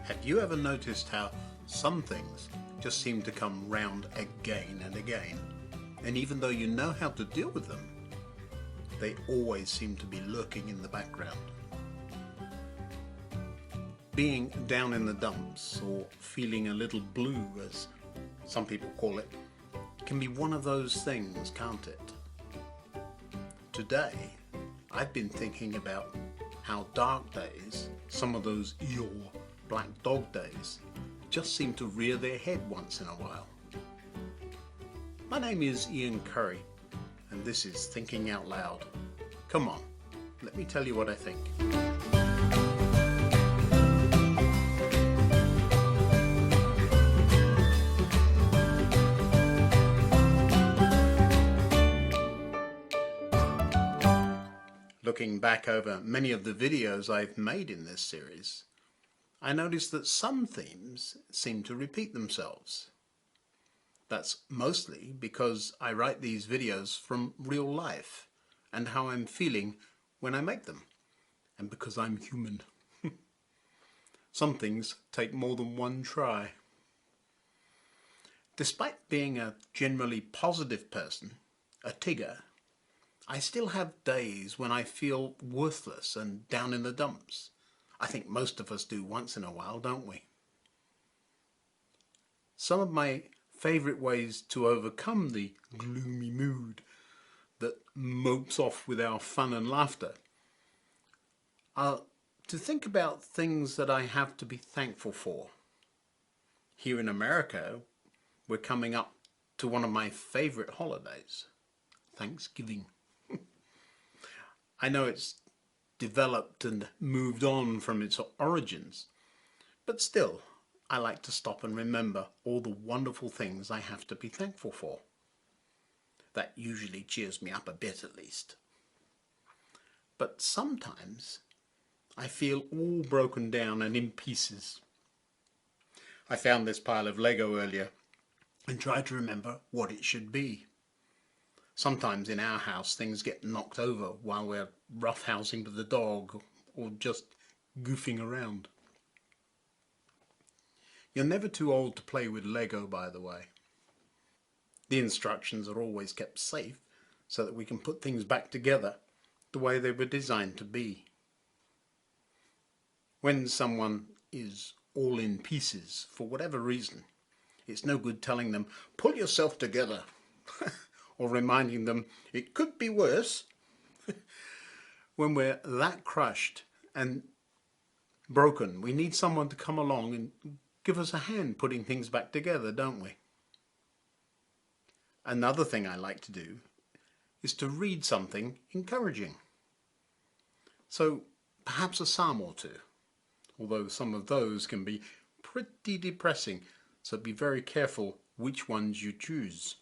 Have you ever noticed how some things just seem to come round again and again, and even though you know how to deal with them, they always seem to be lurking in the background? Being down in the dumps, or feeling a little blue as some people call it, can be one of those things, can't it? Today, I've been thinking about how dark days, some of those Eeyore black dog days, just seem to rear their head once in a while. My name is Ian Currey, and this is Thinking Out Loud. Come on, let me tell you what I think. Looking back over many of the videos I've made in this series, I noticed that some themes seem to repeat themselves. That's mostly because I write these videos from real life and how I'm feeling when I make them, and because I'm human. Some things take more than one try. Despite being a generally positive person, a Tigger, I still have days when I feel worthless and down in the dumps. I think most of us do once in a while, don't we? Some of my favourite ways to overcome the gloomy mood that mopes off with our fun and laughter are to think about things that I have to be thankful for. Here in America, we're coming up to one of my favourite holidays, Thanksgiving. I know it's developed and moved on from its origins, but still, I like to stop and remember all the wonderful things I have to be thankful for. That usually cheers me up a bit at least. But sometimes I feel all broken down and in pieces. I found this pile of Lego earlier and tried to remember what it should be. Sometimes in our house things get knocked over while we're roughhousing with the dog or just goofing around. You're never too old to play with Lego, by the way. The instructions are always kept safe so that we can put things back together the way they were designed to be. When someone is all in pieces for whatever reason, it's no good telling them, "Pull yourself together," or reminding them it could be worse. When we're that crushed and broken, we need someone to come along and give us a hand putting things back together, don't we? Another thing I like to do is to read something encouraging. So perhaps a psalm or two, although some of those can be pretty depressing, so be very careful which ones you choose.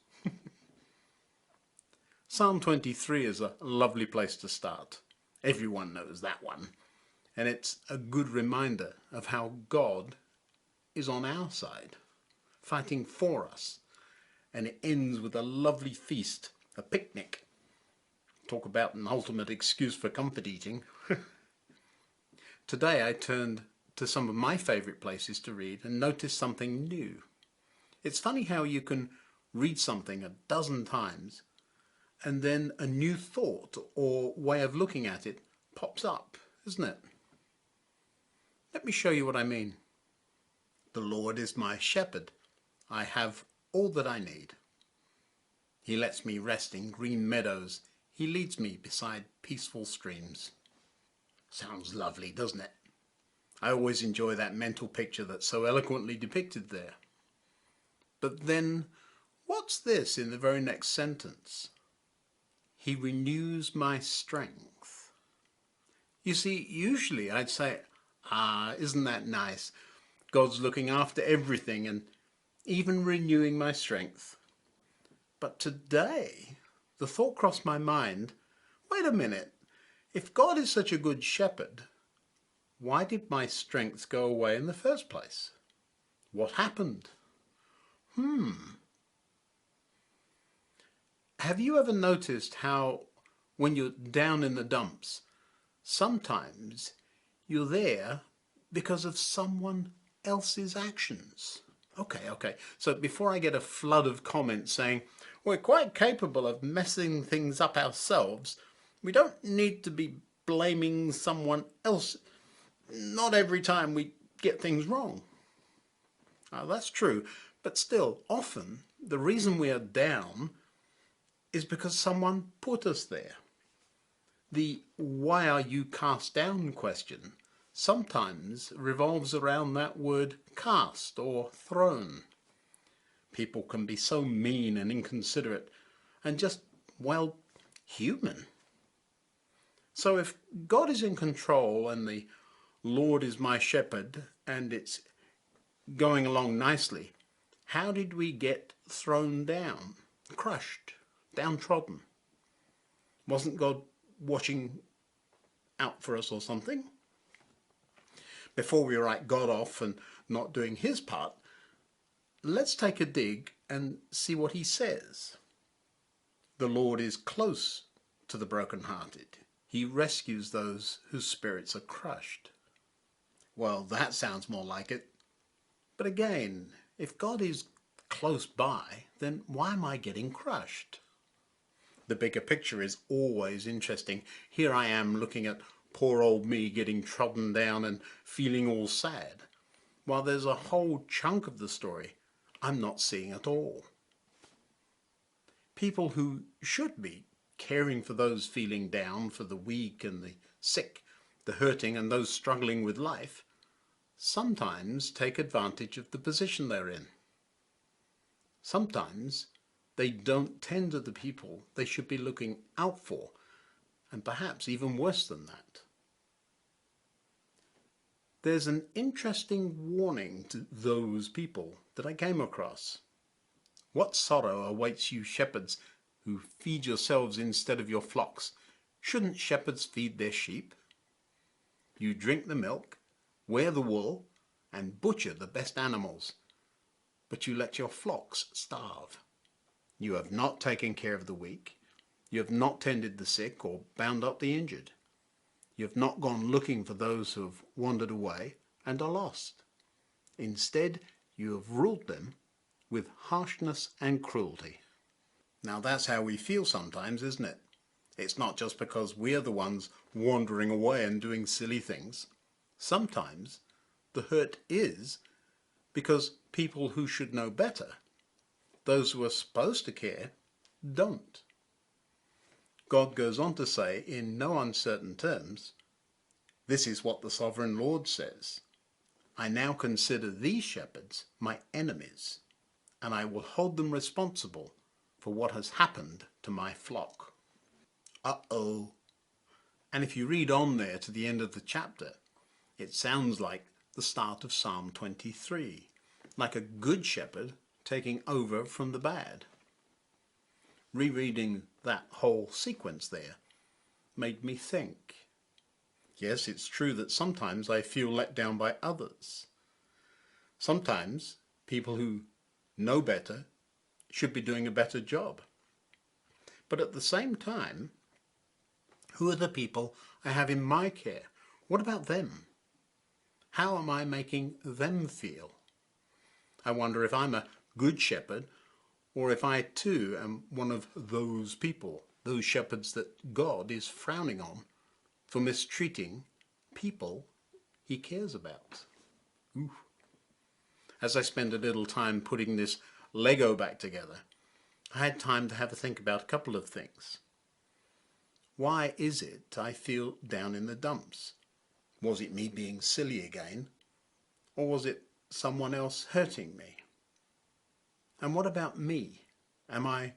Psalm 23 is a lovely place to start. Everyone knows that one. And it's a good reminder of how God is on our side, fighting for us. And it ends with a lovely feast, a picnic. Talk about an ultimate excuse for comfort eating. Today I turned to some of my favourite places to read and noticed something new. It's funny how you can read something a dozen times and then a new thought or way of looking at it pops up, isn't it? Let me show you what I mean. The Lord is my shepherd. I have all that I need. He lets me rest in green meadows. He leads me beside peaceful streams. Sounds lovely, doesn't it? I always enjoy that mental picture that's so eloquently depicted there. But then, what's this in the very next sentence? He renews my strength. You see, usually I'd say, isn't that nice? God's looking after everything and even renewing my strength. But today, the thought crossed my mind, wait a minute, if God is such a good shepherd, why did my strength go away in the first place? What happened? Have you ever noticed how when you're down in the dumps, sometimes you're there because of someone else's actions. Okay. So before I get a flood of comments saying, we're quite capable of messing things up ourselves, we don't need to be blaming someone else. Not every time we get things wrong. Now, that's true, but still, often the reason we are down is because someone put us there. The "why are you cast down" question sometimes revolves around that word cast or thrown. People can be so mean and inconsiderate and just, well, human. So if God is in control and the Lord is my shepherd and it's going along nicely, how did we get thrown down, crushed, downtrodden? Wasn't God watching out for us or something? Before we write God off and not doing his part, let's take a dig and see what he says. The Lord is close to the brokenhearted. He rescues those whose spirits are crushed. Well, that sounds more like it. But again, if God is close by, then why am I getting crushed? The bigger picture is always interesting. Here I am looking at poor old me getting trodden down and feeling all sad, while there's a whole chunk of the story I'm not seeing at all. People who should be caring for those feeling down, for the weak and the sick, the hurting and those struggling with life, sometimes take advantage of the position they're in. Sometimes they don't tend to the people they should be looking out for, and perhaps even worse than that. There's an interesting warning to those people that I came across. What sorrow awaits you shepherds who feed yourselves instead of your flocks? Shouldn't shepherds feed their sheep? You drink the milk, wear the wool, and butcher the best animals, but you let your flocks starve. You have not taken care of the weak. You have not tended the sick or bound up the injured. You have not gone looking for those who have wandered away and are lost. Instead, you have ruled them with harshness and cruelty. Now that's how we feel sometimes, isn't it? It's not just because we're the ones wandering away and doing silly things. Sometimes the hurt is because people who should know better, those who are supposed to care, don't. God goes on to say in no uncertain terms, "This is what the sovereign Lord says. I now consider these shepherds my enemies, and I will hold them responsible for what has happened to my flock." Uh-oh. And if you read on there to the end of the chapter, it sounds like the start of Psalm 23, like a good shepherd taking over from the bad. Rereading that whole sequence there made me think. Yes, it's true that sometimes I feel let down by others. Sometimes people who know better should be doing a better job. But at the same time, who are the people I have in my care? What about them? How am I making them feel? I wonder if I'm a good shepherd, or if I too am one of those people, those shepherds that God is frowning on for mistreating people he cares about. Ooh. As I spend a little time putting this Lego back together, I had time to have a think about a couple of things. Why is it I feel down in the dumps? Was it me being silly again? Or was it someone else hurting me? And what about me? Am I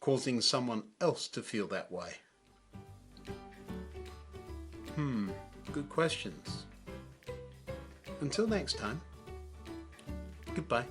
causing someone else to feel that way? Good questions. Until next time, goodbye.